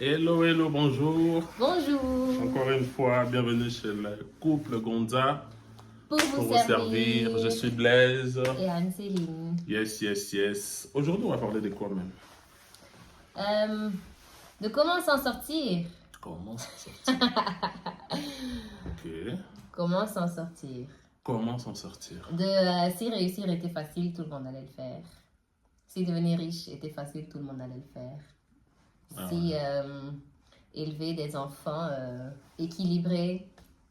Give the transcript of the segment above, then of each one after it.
Hello, hello, bonjour. Bonjour, Encore une fois, bienvenue chez le couple Gonza pour pour vous vous servir. Je servir suis Blaise. et Anne-Céline. Yes, yes, yes. Aujourd'hui, on va parler de quoi même? Euh, de comment s'en sortir? Comment s'en sortir? Ok. Comment s'en sortir? Comment s'en sortir? Si réussir était facile, tout le monde allait le faire. Si devenir riche était facile, tout le monde allait le faire. Ah Si élever des enfants équilibrés,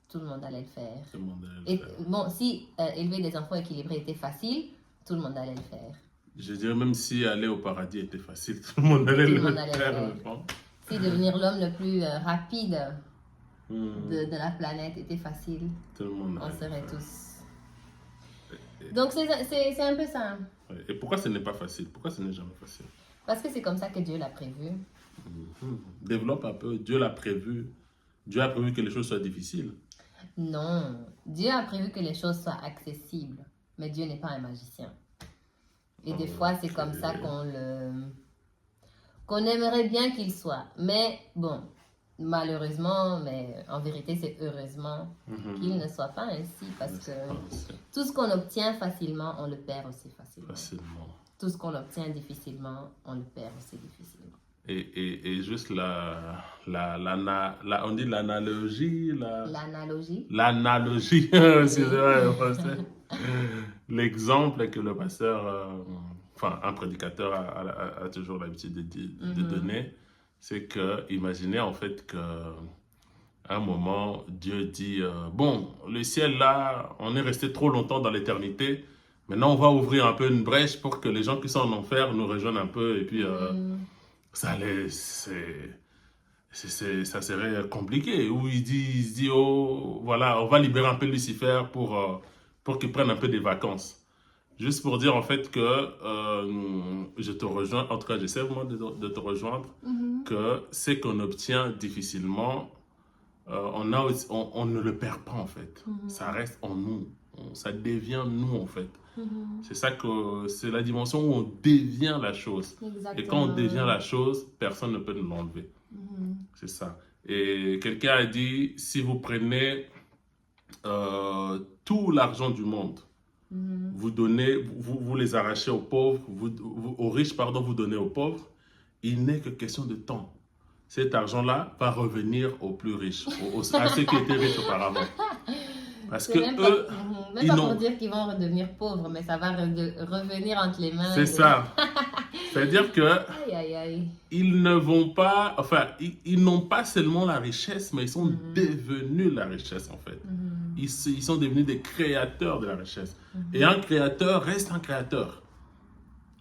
tout le monde allait le faire. Tout le monde allait le faire. Bon, si élever des enfants équilibrés était facile, tout le monde allait le faire. Je dirais même si aller au paradis était facile, tout le monde allait Tout le le monde allait le faire. faire. Je pense. Si devenir l'homme le plus rapide Hmm, de la planète était facile, Tout le monde on allait le serait faire. tous. Donc c'est un peu ça. Ouais. Et pourquoi ce n'est pas facile? Pourquoi ce n'est jamais facile? Parce que c'est comme ça que Dieu l'a prévu. Développe un peu. Dieu l'a prévu. Dieu a prévu que les choses soient difficiles. Non, Dieu a prévu que les choses soient accessibles, mais Dieu n'est pas un magicien. Et des fois, c'est comme ça qu'on aimerait bien qu'il soit. Mais bon, malheureusement, mais en vérité, c'est heureusement qu'il ne soit pas ainsi, parce que tout ce qu'on obtient facilement, on le perd aussi facilement. Tout ce qu'on obtient difficilement, on le perd aussi difficilement. Et juste on dit l'analogie, L'analogie. l'analogie, excusez-moi, en français. L'exemple que le pasteur, enfin un prédicateur a toujours l'habitude de donner, c'est que, imaginez en fait que à un moment, Dieu dit, bon, le ciel là, on est resté trop longtemps dans l'éternité, maintenant on va ouvrir un peu une brèche pour que les gens qui sont en enfer nous rejoignent un peu, et puis ça serait compliqué. Où il se dit, oh, voilà, on va libérer un peu Lucifer pour qu'il prenne un peu des vacances. Juste pour dire en fait que je te rejoins, en tout cas j'essaie vraiment de te rejoindre, que ce qu'on obtient difficilement, on ne le perd pas en fait. Ça reste en nous. Ça devient nous en fait. C'est ça que c'est la dimension où on devient la chose. Exactement. Et quand on devient la chose, personne ne peut nous l'enlever. C'est ça. Et quelqu'un a dit, si vous prenez tout l'argent du monde, vous donnez, vous les arrachez aux pauvres, aux riches, pardon, vous donnez aux pauvres, il n'est que question de temps. Cet argent-là va revenir aux plus riches, à ceux qui étaient riches auparavant. Parce que même eux, même pas pour dire qu'ils vont redevenir pauvres, mais ça va revenir entre les mains. C'est ça. C'est-à-dire que Aïe, aïe, aïe. ils ne vont pas, enfin, ils n'ont pas seulement la richesse, mais ils sont devenus la richesse en fait. Ils sont devenus des créateurs de la richesse. Et un créateur reste un créateur.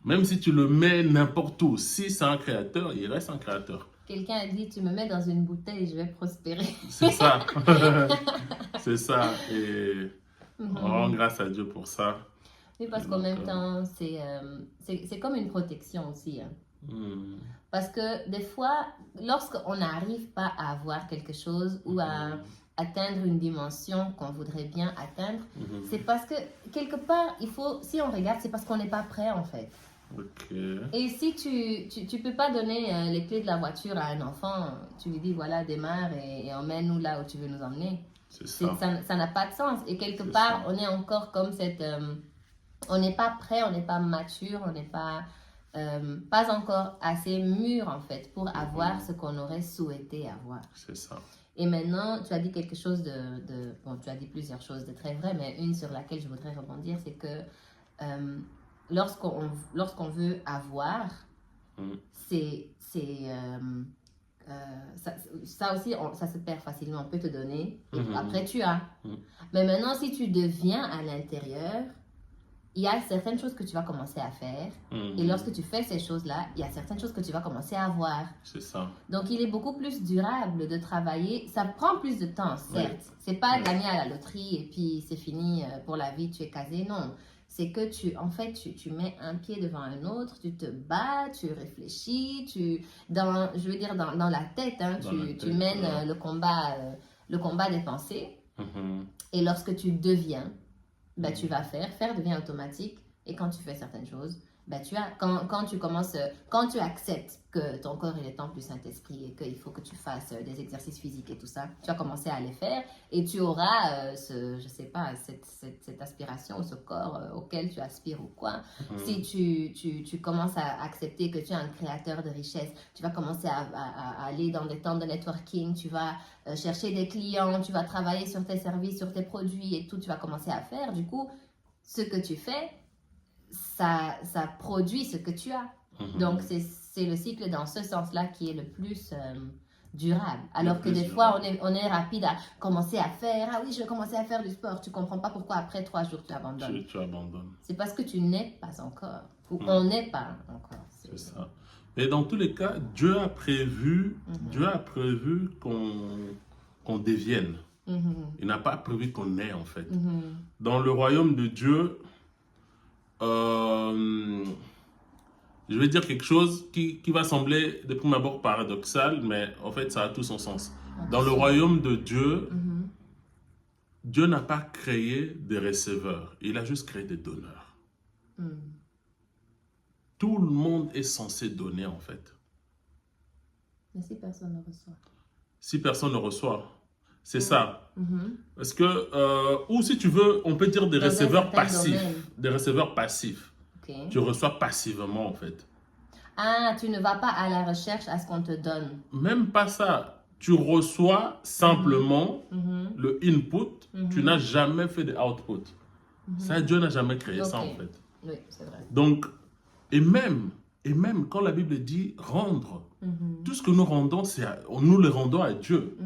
Même si tu le mets n'importe où, si c'est un créateur, il reste un créateur. Quelqu'un a dit, tu me mets dans une bouteille, je vais prospérer. C'est ça. C'est ça. Et on rend grâce à Dieu pour ça. Oui, parce qu'en même temps, c'est comme une protection aussi. Hein. Parce que des fois, lorsqu'on n'arrive pas à avoir quelque chose ou à atteindre une dimension qu'on voudrait bien atteindre, c'est parce que quelque part, si on regarde, c'est parce qu'on n'est pas prêt en fait. Okay. Et si tu peux pas donner les clés de la voiture à un enfant, tu lui dis voilà, démarre et emmène-nous là où tu veux nous emmener. C'est ça. Ça n'a pas de sens. Et quelque part, on est encore comme cette... on n'est pas prêt, on n'est pas mature, on n'est pas encore assez mûr en fait pour avoir ce qu'on aurait souhaité avoir. C'est ça. Et maintenant, tu as dit quelque chose bon, tu as dit plusieurs choses de très vrai, mais une sur laquelle je voudrais rebondir, c'est que lorsqu'on veut avoir, ça aussi, ça se perd facilement. On peut te donner, et après tu as. Mais maintenant, si tu deviens à l'intérieur, il y a certaines choses que tu vas commencer à faire. Et lorsque tu fais ces choses-là, il y a certaines choses que tu vas commencer à avoir. C'est ça. Donc, il est beaucoup plus durable de travailler. Ça prend plus de temps, certes. C'est pas gagner à la loterie et puis c'est fini pour la vie, tu es casé. Non. C'est que tu mets un pied devant un autre, tu te bats, tu réfléchis, dans la tête, hein, tu mènes le combat des pensées. Et lorsque tu deviens, tu vas faire devient automatique. Et quand tu fais certaines choses, ben, quand tu acceptes que ton corps est le temple du Saint-Esprit et qu'il faut que tu fasses des exercices physiques et tout ça, tu vas commencer à les faire et tu auras je sais pas, cette aspiration ou ce corps auquel tu aspires ou quoi. Si tu commences à accepter que tu es un créateur de richesse, tu vas commencer à aller dans des temps de networking, tu vas chercher des clients, tu vas travailler sur tes services, sur tes produits et tout, tu vas commencer à faire. Du coup, ce que tu fais, ça produit ce que tu as. Donc, c'est le cycle dans ce sens-là qui est le plus durable. Alors que des fois, on est rapide à commencer à faire. Ah oui, je vais commencer à faire du sport. Tu ne comprends pas pourquoi après 3 jours, tu abandonnes. Tu abandonnes. C'est parce que tu n'es pas encore. Ou on n'est pas encore. C'est ça. Mais dans tous les cas, Dieu a prévu qu'on devienne. Il n'a pas prévu qu'on ait, en fait. Dans le royaume de Dieu, je vais dire quelque chose qui va sembler de prime abord paradoxal, mais en fait, ça a tout son sens. Dans le royaume de Dieu, Dieu n'a pas créé des receveurs, il a juste créé des donneurs. Tout le monde est censé donner, en fait. Mais si personne ne reçoit. Si personne ne reçoit, c'est ça. Parce que, ou si tu veux, on peut dire des receveurs passifs. Des receveurs passifs. Okay. Tu reçois passivement, en fait. Ah, tu ne vas pas à la recherche à ce qu'on te donne. Même pas ça. Tu reçois simplement le input. Tu n'as jamais fait de output. Ça, Dieu n'a jamais créé ça, en fait. Oui, c'est vrai. Donc, et même quand la Bible dit rendre, tout ce que nous rendons, nous le rendons à Dieu.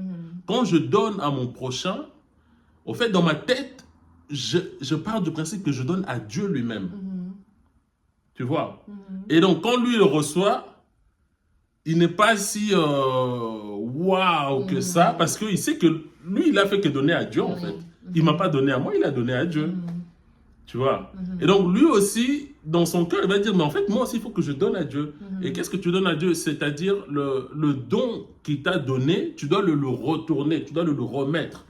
Quand je donne à mon prochain, au fait, dans ma tête, je pars du principe que je donne à Dieu lui-même. Tu vois? Et donc, quand lui le reçoit, il n'est pas si waouh que ça, parce qu'il sait que lui, il a fait que donner à Dieu, en fait. Il ne m'a pas donné à moi, il a donné à Dieu. Tu vois? Et donc, lui aussi, dans son cœur, il va dire, mais en fait, moi aussi, il faut que je donne à Dieu. Et qu'est-ce que tu donnes à Dieu? C'est-à-dire, le don qu'il t'a donné, tu dois le retourner, tu dois le remettre.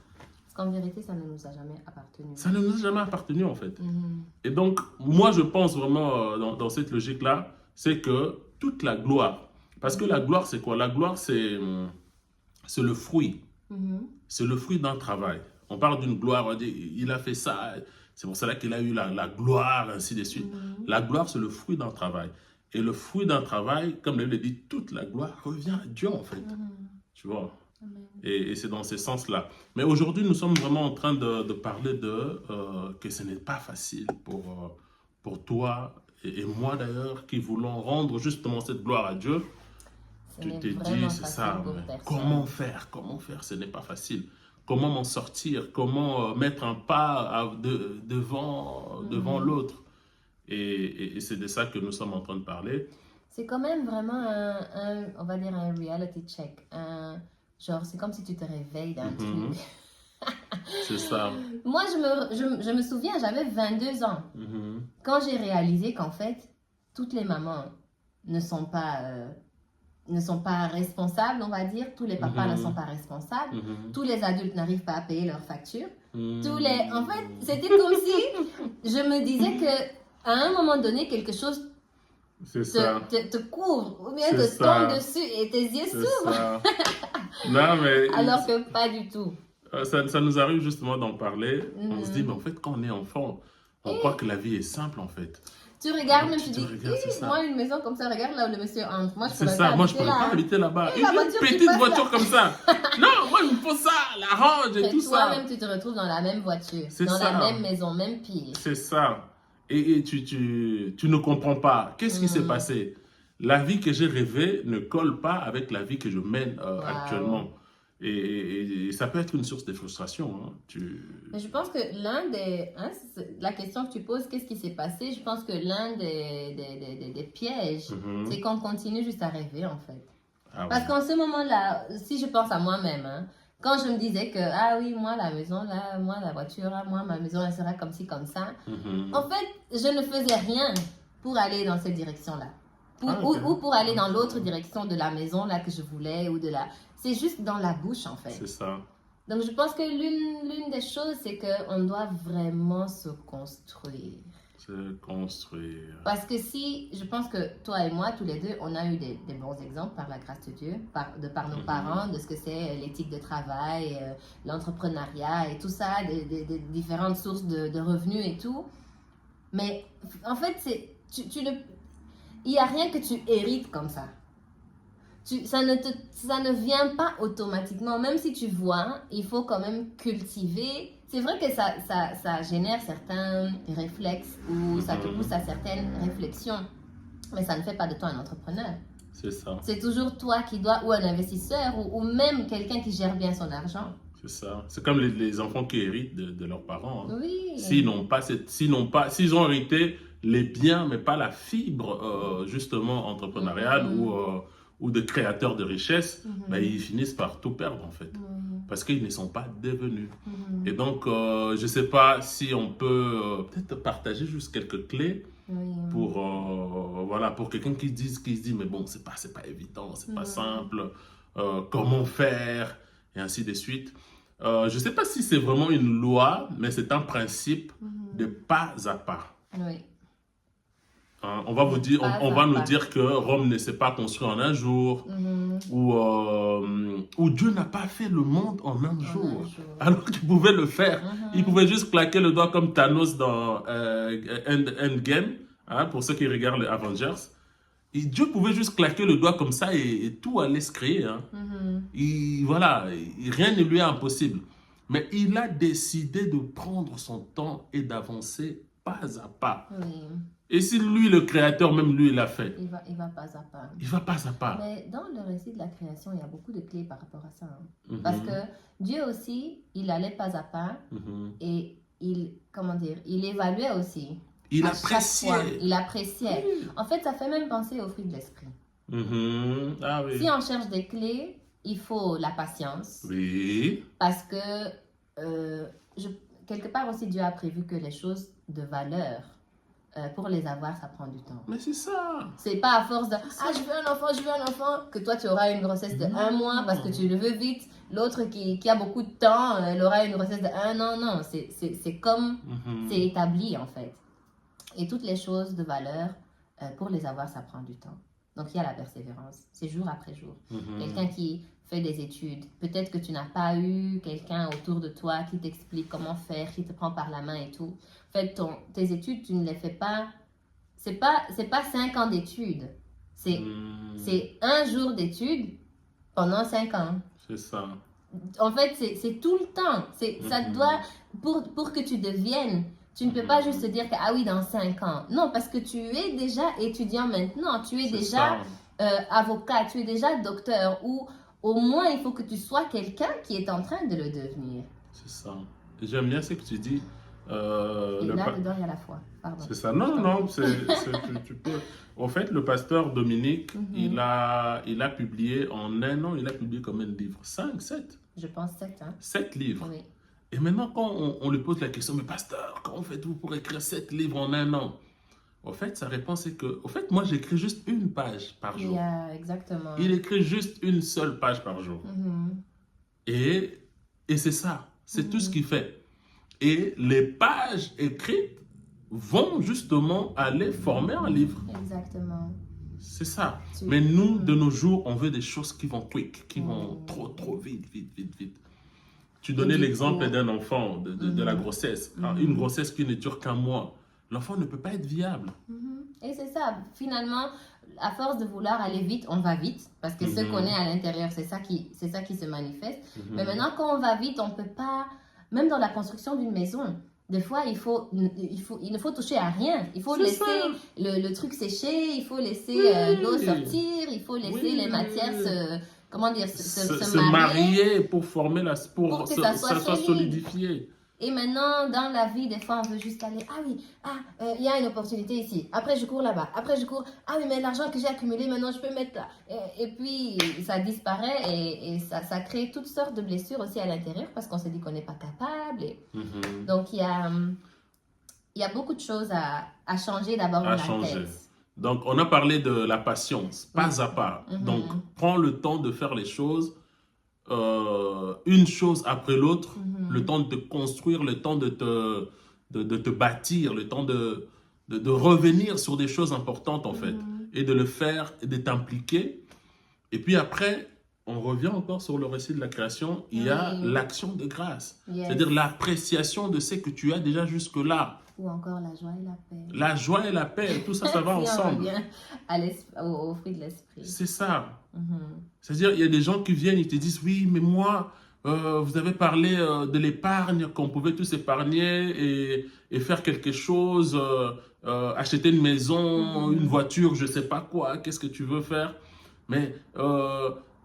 Parce qu'en vérité, ça ne nous a jamais appartenu. Ça ne nous a jamais appartenu, en fait. Et donc, moi, je pense vraiment, dans cette logique-là, c'est que toute la gloire, parce que la gloire, c'est quoi? La gloire, c'est le fruit. C'est le fruit d'un travail. On parle d'une gloire, on dit, il a fait ça, c'est pour cela qu'il a eu la gloire, ainsi de suite. La gloire, c'est le fruit d'un travail. Et le fruit d'un travail, comme le dit, toute la gloire revient à Dieu, en fait. Tu vois? Et c'est dans ce sens-là. Mais aujourd'hui, nous sommes vraiment en train de parler que ce n'est pas facile pour toi et moi, d'ailleurs, qui voulons rendre justement cette gloire à Dieu. Tu te dis, c'est ça, comment faire? Comment faire? Ce n'est pas facile. Comment m'en sortir? Comment mettre un pas devant l'autre? Et c'est de ça que nous sommes en train de parler. C'est quand même vraiment on va dire un reality check. Genre, c'est comme si tu te réveilles d'un truc. C'est ça. Moi, je me souviens, j'avais 22 ans. Quand j'ai réalisé qu'en fait, toutes les mamans ne sont pas responsables, on va dire. Tous les papas ne sont pas responsables. Tous les adultes n'arrivent pas à payer leurs factures. En fait, c'était comme si je me disais qu'à un moment donné, quelque chose te couvre ou bien te tombe dessus et tes yeux s'ouvrent. Non, mais alors que pas du tout. Ça nous arrive justement d'en parler. On se dit, mais en fait, quand on est enfant, on croit que la vie est simple, en fait. Tu regardes, même tu dis, moi, une maison comme ça, regarde là où le monsieur entre. Moi, je pourrais pas habiter là-bas. Une petite voiture comme ça. Non, moi, il me faut ça, la range et tout ça. Toi-même, tu te retrouves dans la même voiture, dans la même maison, même pire. C'est ça. Et tu ne comprends pas. Qu'est-ce qui s'est passé? La vie que j'ai rêvée ne colle pas avec la vie que je mène actuellement. Et ça peut être une source de frustration. Hein. Mais je pense que la question que tu poses, qu'est-ce qui s'est passé? Je pense que l'un des pièges, c'est qu'on continue juste à rêver, en fait. Parce qu'en ce moment-là, si je pense à moi-même, quand je me disais que, ah oui, moi, la maison, là, moi, la voiture, là, moi, ma maison, elle sera comme ci, comme ça. En fait, je ne faisais rien pour aller dans cette direction-là. Ou pour aller dans l'autre direction de la maison, là, que je voulais, ou de la... C'est juste dans la bouche, en fait. C'est ça. Donc, je pense que l'une des choses, c'est qu'on doit vraiment se construire. C'est construire. Parce que si, je pense que toi et moi, tous les deux, on a eu des bons exemples par la grâce de Dieu, par nos parents, de ce que c'est l'éthique de travail, l'entrepreneuriat et tout ça, des différentes sources de revenus et tout. Mais en fait, il n'y a rien que tu hérites comme ça. Ça ne vient pas automatiquement. Même si tu vois, il faut quand même cultiver. C'est vrai que ça génère certains réflexes ou ça te pousse à certaines réflexions. Mais ça ne fait pas de toi un entrepreneur. C'est ça. C'est toujours toi qui dois, ou un investisseur, ou même quelqu'un qui gère bien son argent. C'est ça. C'est comme les enfants qui héritent de leurs parents. Hein. Oui. S'ils ont hérité les biens, mais pas la fibre, justement, entrepreneuriale ou de créateurs de richesse, ben, ils finissent par tout perdre, en fait. Parce qu'ils ne sont pas devenus. Et donc, je ne sais pas si on peut peut-être partager juste quelques clés pour, voilà, pour quelqu'un qui se dit, mais bon, c'est pas évident, c'est pas simple, comment faire, et ainsi de suite. Je ne sais pas si c'est vraiment une loi, mais c'est un principe de pas à pas. Oui. Hein, on va vous dire, on va nous dire que Rome ne s'est pas construit en un jour, ou Dieu n'a pas fait le monde en un jour. Alors que tu pouvais le faire. Il pouvait juste claquer le doigt comme Thanos dans Endgame, hein, pour ceux qui regardent les Avengers. Et Dieu pouvait juste claquer le doigt comme ça et tout allait se créer. Hein. Voilà, rien ne lui est impossible. Mais il a décidé de prendre son temps et d'avancer pas à pas. Oui. Et si lui, le créateur, même lui, il l'a fait. Il va pas à pas. Il va pas à pas. Mais dans le récit de la création, il y a beaucoup de clés par rapport à ça. Hein. Parce que Dieu aussi, il allait pas à pas et il évaluait aussi. Il appréciait. Il appréciait. En fait, ça fait même penser au fruit de l'esprit. Ah, oui. Si on cherche des clés, il faut la patience. Oui. Parce que quelque part aussi, Dieu a prévu que les choses de valeur, pour les avoir, ça prend du temps. Mais c'est ça. C'est pas à force de « Ah, je veux un enfant », que toi, tu auras une grossesse de 1 mois parce que tu le veux vite. L'autre qui a beaucoup de temps, elle aura une grossesse de 1 an. Non, c'est comme, c'est établi en fait. Et toutes les choses de valeur, pour les avoir, ça prend du temps. Donc, il y a la persévérance. C'est jour après jour. Quelqu'un qui fait des études, peut-être que tu n'as pas eu quelqu'un autour de toi qui t'explique comment faire, qui te prend par la main et tout. En fait, tes études, tu ne les fais pas. C'est pas 5 ans d'études. C'est 1 jour d'études pendant 5 ans. C'est ça. En fait, c'est tout le temps. Ça doit, pour que tu deviennes, tu ne peux pas juste te dire que, ah oui, dans 5 ans. Non, parce que tu es déjà étudiant maintenant. Tu es déjà avocat, tu es déjà docteur. Ou au moins, il faut que tu sois quelqu'un qui est en train de le devenir. C'est ça. J'aime bien ce que tu dis. Et là, dedans, il y a la foi. Pardon. C'est ça. Non, tu peux. En fait, le pasteur Dominique, il a publié en 1 an, il a publié combien de livres? 5, 7? Je pense 7. Hein? 7 livres. Oui. Et maintenant, quand on lui pose la question, mais pasteur, comment faites-vous pour écrire 7 livres en 1 an? En fait, sa réponse est que, en fait, moi, j'écris juste 1 page par jour. Exactement. Il écrit juste 1 seule page par jour. Et c'est ça. C'est tout ce qu'il fait. Et les pages écrites vont justement aller former un livre. Exactement. C'est ça. Mais nous, de nos jours, on veut des choses qui vont quick, qui vont trop vite. Tu donnais l'exemple d'un enfant, de la grossesse. Une grossesse qui ne dure qu'1 mois. L'enfant ne peut pas être viable. Et c'est ça. Finalement, à force de vouloir aller vite, on va vite. Parce que ce qu'on est à l'intérieur, c'est ça qui se manifeste. Mais maintenant, quand on va vite, on ne peut pas... Même dans la construction d'une maison, des fois, il ne faut toucher à rien. Il faut laisser le truc sécher, il faut laisser l'eau sortir, il faut laisser les matières se marier pour former pour que ça soit solidifié. Et maintenant, dans la vie, des fois, on veut juste aller, il y a une opportunité ici. Après, je cours là-bas. Après, je cours, oui, mais l'argent que j'ai accumulé, maintenant, je peux mettre là. Et puis, ça disparaît et ça crée toutes sortes de blessures aussi à l'intérieur parce qu'on se dit qu'on n'est pas capable. Donc, il y a beaucoup de choses à changer d'abord dans la tête. Donc, on a parlé de la patience, pas à pas. Donc, prends le temps de faire les choses. Une chose après l'autre, le temps de te construire, le temps de te bâtir, le temps de de revenir sur des choses importantes en fait, Mhm. et de le faire, et de t'impliquer. Et puis après, on revient encore sur le récit de la création, il y a Oui. l'action de grâce, Yes. c'est-à-dire l'appréciation de ce que tu as déjà jusque-là. Ou encore la joie et la paix. La joie et la paix, tout ça, ça va Si on ensemble. revient au fruit de l'esprit. C'est ça. Mhm. C'est-à-dire, il y a des gens qui viennent, ils te disent, oui, mais moi, vous avez parlé de l'épargne, qu'on pouvait tous épargner et faire quelque chose, acheter une maison, Mhm. une voiture, je ne sais pas quoi, qu'est-ce que tu veux faire. Mais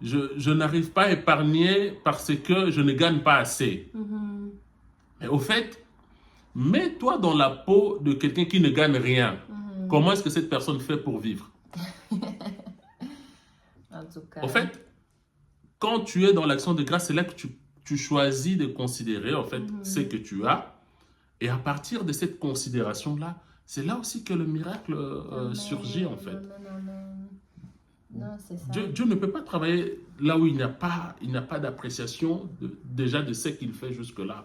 je n'arrive pas à épargner parce que je ne gagne pas assez. Mhm. Mais au fait, mets-toi dans la peau de quelqu'un qui ne gagne rien. Mhm. Comment est-ce que cette personne fait pour vivre? En tout cas. Au fait, quand tu es dans l'action de grâce, c'est là que tu choisis de considérer en fait Mhm. ce que tu as. Et à partir de cette considération-là, c'est là aussi que le miracle Amen, surgit en fait. amen, amen. Non, c'est ça. Dieu ne peut pas travailler là où il n'y a pas d'appréciation déjà de ce qu'il fait jusque-là.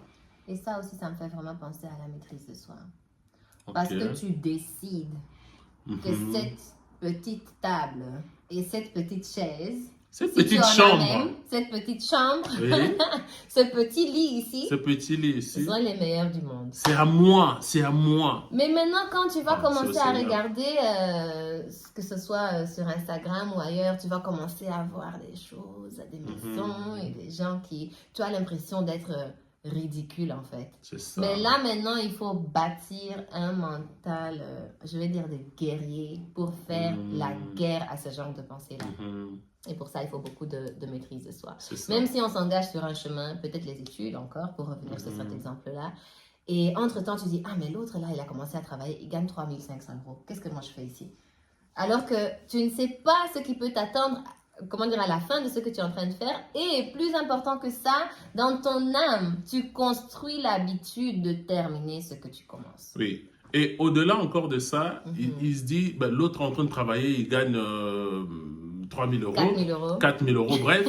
Et ça aussi, ça me fait vraiment penser à la maîtrise de soi. Ok. Parce que tu décides que Mhm. cette petite table et cette petite chaise, Cette si tu petite en as chambre, même, cette petite chambre, oui, ce petit lit ici, ce petit lit ce ici, sont les meilleurs du monde. c'est à moi, c'est à moi. Mais maintenant, quand tu vas Ah, commencer c'est au à Seigneur. regarder, que ce soit sur Instagram ou ailleurs, tu vas commencer à voir des choses, des maisons Mhm. et des gens qui... Tu as l'impression d'être ridicule en fait. C'est ça. Mais là, maintenant, il faut bâtir un mental, je vais dire, de guerrier pour faire la guerre à ce genre de pensée-là. Mhm. Et pour ça, il faut beaucoup de maîtrise de soi. C'est ça. Même si on s'engage sur un chemin, peut-être les études encore, pour revenir sur cet exemple-là. Et entre-temps, tu dis, ah, mais l'autre, là, il a commencé à travailler, il gagne 3500 €. Qu'est-ce que moi, je fais ici? Alors que tu ne sais pas ce qui peut t'attendre, comment dire, à la fin de ce que tu es en train de faire. Et plus important que ça, dans ton âme, tu construis l'habitude de terminer ce que tu commences. Oui. Et au-delà encore de ça, Mhm. il se dit, ben, l'autre est en train de travailler, il gagne 3 000 €, 4 000 €. 4 000 €, bref.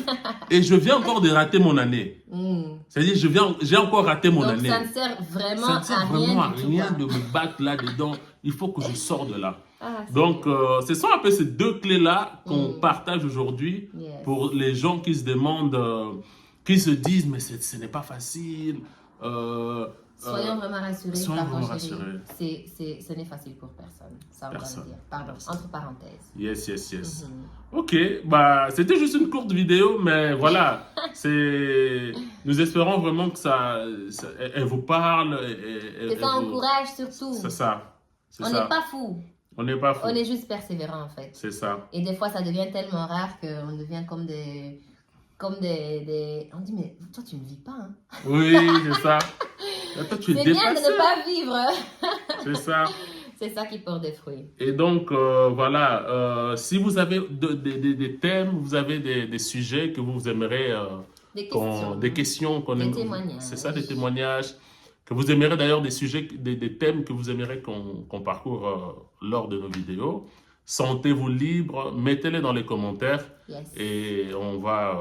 Et je viens encore de rater mon année. Mm. C'est-à-dire, j'ai encore raté mon Donc, année. ça ne sert vraiment Ça ne sert à vraiment à rien du tout. rien quoi. de me battre là-dedans. Il faut que je sorte de là. Ah, c'est Donc, bien. ce sont un peu ces deux clés-là qu'on Mm. partage aujourd'hui Yes. pour les gens qui se demandent, qui se disent, mais ce n'est pas facile. Soyons vraiment rassurés, soyons pardon, vraiment chérie. rassurés. Ce n'est facile pour personne. Ça, on va Personne. le dire. Pardon, Personne. entre parenthèses. Yes, yes, yes. Mhm. Ok, bah, c'était juste une courte vidéo, mais voilà, nous espérons vraiment que elle vous parle. Que ça encourage surtout. C'est ça. C'est On ça. n'est pas fou. On n'est pas fou. On est juste persévérant en fait. C'est ça. Et des fois, ça devient tellement rare qu'on devient comme des... On dit, mais toi, tu ne vis pas. Hein? Oui, c'est ça. Toi, tu es C'est bien de dépassé. ne pas vivre. C'est ça. C'est ça qui porte des fruits. Et donc, voilà, si vous avez des thèmes, vous avez des sujets que vous aimeriez, Des questions. Des témoignages. C'est ça, des témoignages, que vous aimeriez d'ailleurs des sujets, des thèmes que vous aimeriez qu'on parcourt lors de nos vidéos. Sentez-vous libre, mettez-les dans les commentaires Yes. et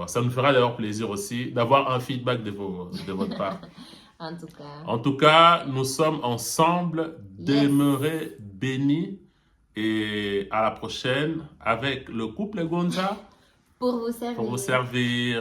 ça nous fera d'ailleurs plaisir aussi d'avoir un feedback de votre part. En tout cas. En tout cas, nous sommes ensemble, demeurez bénis et à la prochaine avec le couple Gonza Pour vous servir. pour vous servir.